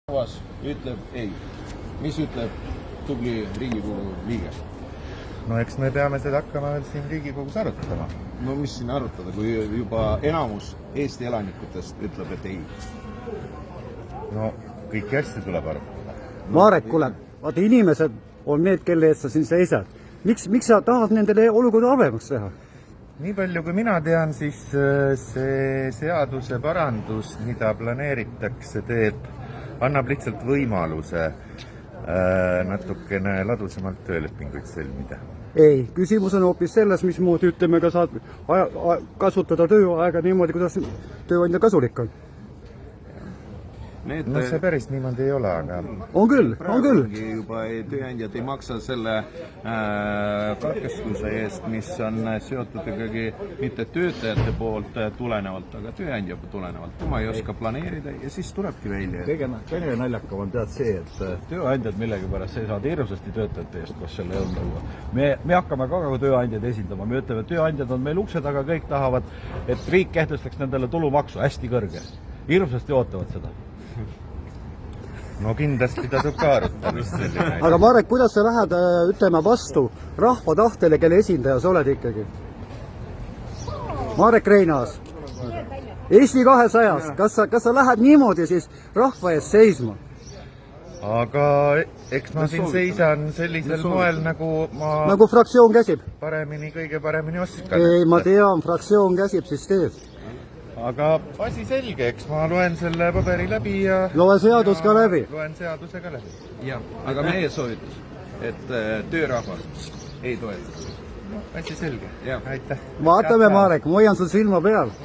Rahvas ütleb ei. Mis ütleb tubli Riigikogu liige? No eks me peame seda hakkama veel siin Riigikogus arutama. No mis siin arutada, kui juba enamus Eesti elanikutest ütleb, et ei? No kõiki asju tuleb arutada. Marek, kuule, vaata inimesed on need, kelle eest sa siin seisad. Miks sa tahad nendele olukorda halvemaks teha? Nii palju kui mina tean, siis see seaduse parandus, mida planeeritakse, annab lihtsalt võimaluse natukene ladusamalt töölepinguid sõlmida. Ei, küsimus on hoopis selles, mismoodi ütleme, ka saad kasutada tööaega niimoodi, kuidas tööandja kasulik on. No see päris niimoodi ei ole, aga... On küll. Juba tööandjad ei maksa selle katkestuse eest, mis on seotud ikkagi mitte töötajate poolt tulenevalt, aga tööandja tulenevalt. Tema ei oska planeerida ja siis tulebki välja. Kõige naljakam on tead see, et tööandjad millegipärast seisavad hirmsasti töötajate eest, kus selle eelnõuga. Me hakkame ka tööandjad esindama. Me ütleme, et tööandjad on meil ukse taga, kõik tahavad, et riik kehtestaks nendele tulumaksu hästi kõrge. Hirmsasti ootavad seda. No kindlasti tasub ka arutamist selline. Aga Marek, kuidas sa lähed, ütleme, vastu rahva tahtele, kelle esindaja sa oled ikkagi? Marek Reinaas, Eesti 200-st, kas sa lähed niimoodi siis rahva eest seisma? Aga eks ma siin seisan sellisel moel, nagu ma Nagu fraktsioon käsib? kõige paremini oskan. Ei, ma tean, fraktsioon käsib, siis teed. Aga asi selge, eks ma loen selle paberi läbi ja... Loe seadus ka läbi. Loen seaduse ka läbi. Jah, aga meie soovitus, et töörahvas ei toeta. Asi selge. Aitäh. Vaatame, Marek, ma hoian sul silma peal.